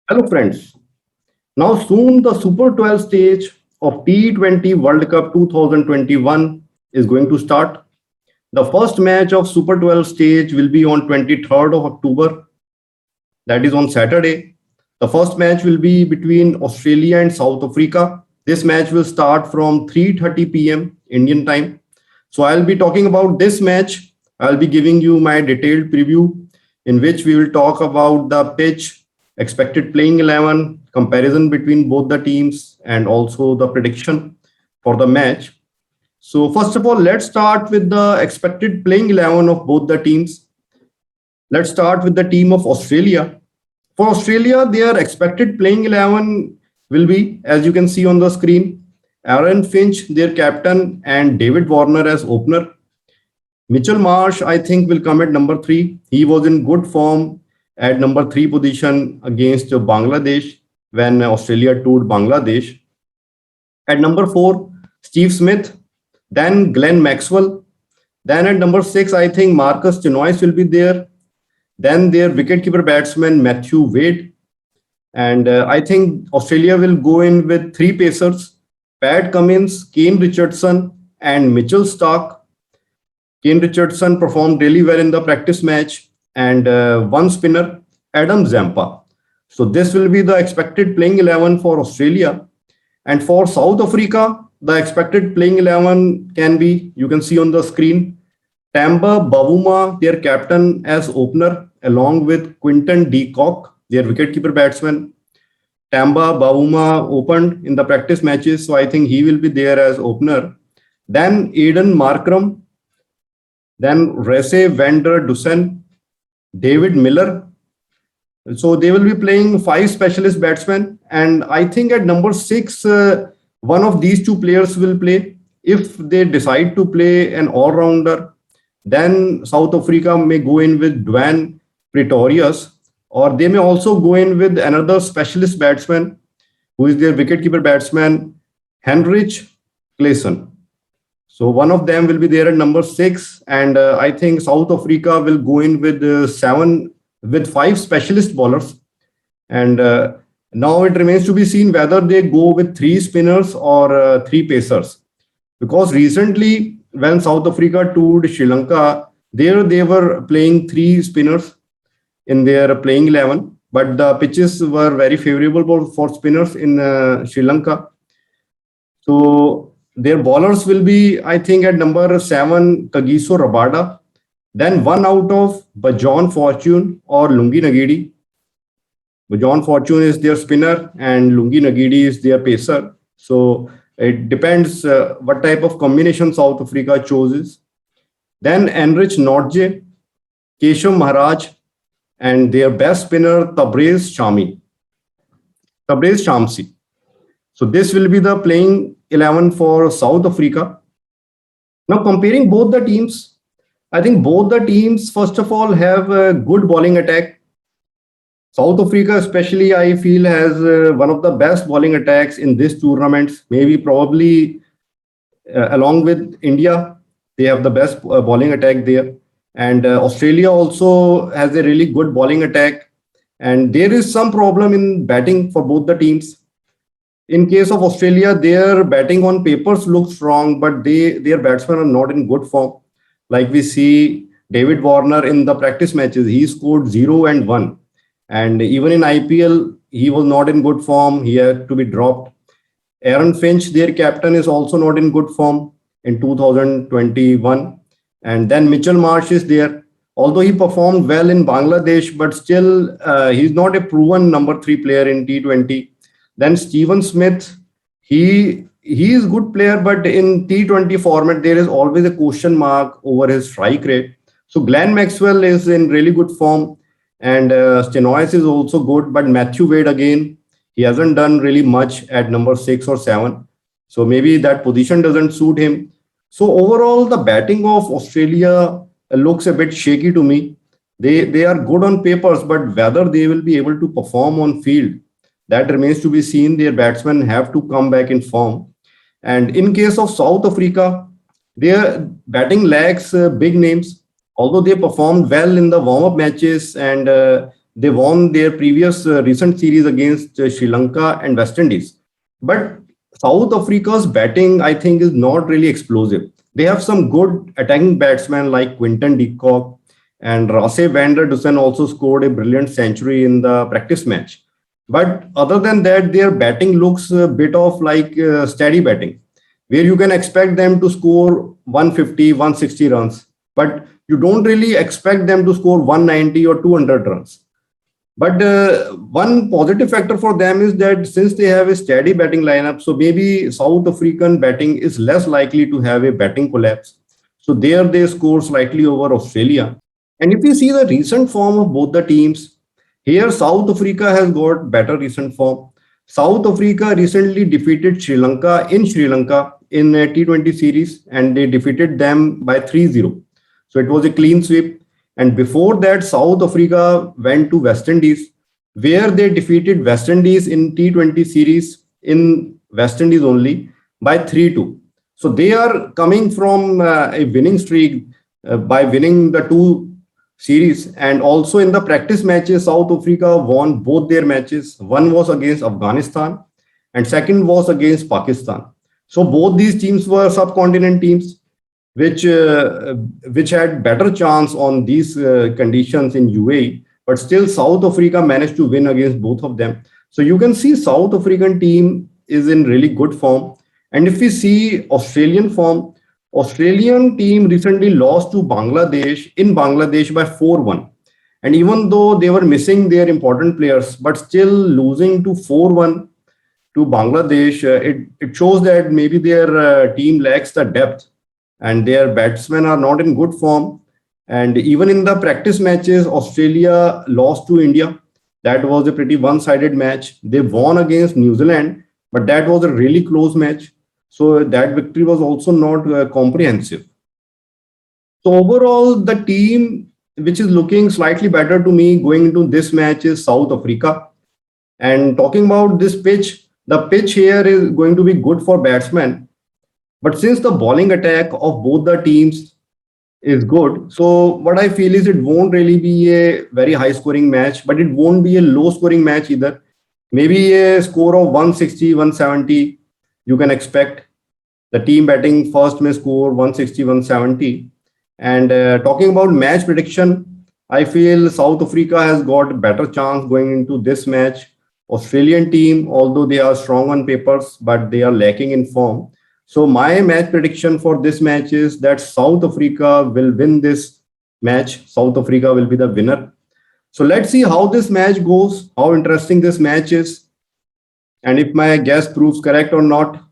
Hello, friends. Now, soon the Super 12 stage of T20 World Cup 2021 is going to start. The first match of Super 12 stage will be on 23rd of October, that is on Saturday. The first match will be between Australia and South Africa. This match will start from 3:30 p.m. Indian time. So I'll be talking about this match. I'll be giving you my detailed preview in which we will talk about the pitch, expected playing 11, comparison between both the teams, and also the prediction for the match. So first of all, let's start with the expected playing 11 of both the teams. Let's start with the team of Australia. For Australia, their expected playing 11 will be, as you can see on the screen, Aaron Finch, their captain, and David Warner as opener. Mitchell Marsh, I think, will come at number three. He was in good form at number three position against Bangladesh when Australia toured Bangladesh. At number four, Steve Smith, then Glenn Maxwell. Then at number six, I think Marcus Chenois will be there. Then their wicketkeeper batsman Matthew Wade. And I think Australia will go in with three pacers: Pat Cummins, Kane Richardson, and Mitchell Stark. Kane Richardson performed really well in the practice match, and one spinner, Adam Zampa. So this will be the expected playing 11 for Australia. And for South Africa, the expected playing 11 can be, you can see on the screen, Tamba Bavuma, their captain as opener, along with Quinton de Kock, their wicketkeeper batsman. Tamba Bavuma opened in the practice matches, so I think he will be there as opener. Then Aiden Markram, then Rese van der Dussen, David Miller. So they will be playing five specialist batsmen, and I think at number six, one of these two players will play. If they decide to play an all-rounder, then South Africa may go in with Dwan Pretorius, or they may also go in with another specialist batsman, who is their wicketkeeper batsman, Henrich Claesson. So one of them will be there at number six, and I think South Africa will go in with five specialist bowlers. And now it remains to be seen whether they go with three spinners or three pacers. Because recently, when South Africa toured Sri Lanka, there they were playing three spinners in their playing 11, but the pitches were very favorable for spinners in Sri Lanka. So their bowlers will be, I think, at number seven, Kagiso Rabada, then one out of Bajon Fortune or Lungi Nagidi. Bajon Fortune is their spinner and Lungi Nagidi is their pacer. So it depends what type of combination South Africa chooses. Then Enrich Notje, Keshav Maharaj, and their best spinner Tabrez Shamsi. So this will be the playing 11 for South Africa. Now comparing both the teams, I think both the teams first of all have a good bowling attack. South Africa especially, I feel, has one of the best bowling attacks in this tournament, maybe probably along with India. They have the best bowling attack there. And Australia also has a really good bowling attack. And there is some problem in batting for both the teams. In case of Australia, their batting on papers looks strong, but their batsmen are not in good form. Like we see David Warner in the practice matches, he scored 0 and 1. And even in IPL, he was not in good form. He had to be dropped. Aaron Finch, their captain, is also not in good form in 2021. And then Mitchell Marsh is there. Although he performed well in Bangladesh, but still he's not a proven number three player in T20. Then Steven Smith, he is a good player, but in T20 format, there is always a question mark over his strike rate. So Glenn Maxwell is in really good form, and Stenois is also good, but Matthew Wade again, he hasn't done really much at number six or seven. So maybe that position doesn't suit him. So overall, the batting of Australia looks a bit shaky to me. They are good on papers, but whether they will be able to perform on field, that remains to be seen. Their batsmen have to come back in form. And in case of South Africa, their batting lacks big names. Although they performed well in the warm-up matches and They won their previous recent series against Sri Lanka and West Indies. But South Africa's batting, I think, is not really explosive. They have some good attacking batsmen like Quinton de Kock, and Rase van der Dussen also scored a brilliant century in the practice match. But other than that, their batting looks a bit of like steady batting, where you can expect them to score 150, 160 runs, but you don't really expect them to score 190 or 200 runs. But one positive factor for them is that since they have a steady batting lineup, so maybe South African batting is less likely to have a batting collapse. So there they score slightly over Australia. And if you see the recent form of both the teams, here South Africa has got better recent form. South Africa recently defeated Sri Lanka in a T20 series, and they defeated them by 3-0. So it was a clean sweep. And before that, South Africa went to West Indies, where they defeated West Indies in T20 series in West Indies only by 3-2. So they are coming from a winning streak by winning the two series. And also in the practice matches, South Africa won both their matches. One was against Afghanistan and second was against Pakistan. So both these teams were subcontinent teams which which had better chance on these conditions in UAE, but still South Africa managed to win against both of them. So you can see South African team is in really good form. And if we see Australian form, Australian team recently lost to Bangladesh in Bangladesh by 4-1. And even though they were missing their important players, but still losing to 4-1 to Bangladesh, it shows that maybe their team lacks the depth and their batsmen are not in good form. And even in the practice matches, Australia lost to India. That was a pretty one-sided match. They won against New Zealand, but that was a really close match. So that victory was also not comprehensive. So overall, the team which is looking slightly better to me going into this match is South Africa. And talking about this pitch, the pitch here is going to be good for batsmen. But since the bowling attack of both the teams is good, so what I feel is it won't really be a very high scoring match, but it won't be a low scoring match either. Maybe a score of 160, 170 you can expect. The team batting first may score 160, 170. And talking about match prediction, I feel South Africa has got a better chance going into this match. Australian team, although they are strong on papers, but they are lacking in form. So my match prediction for this match is that South Africa will win this match. South Africa will be the winner. So let's see how this match goes, how interesting this match is, and if my guess proves correct or not.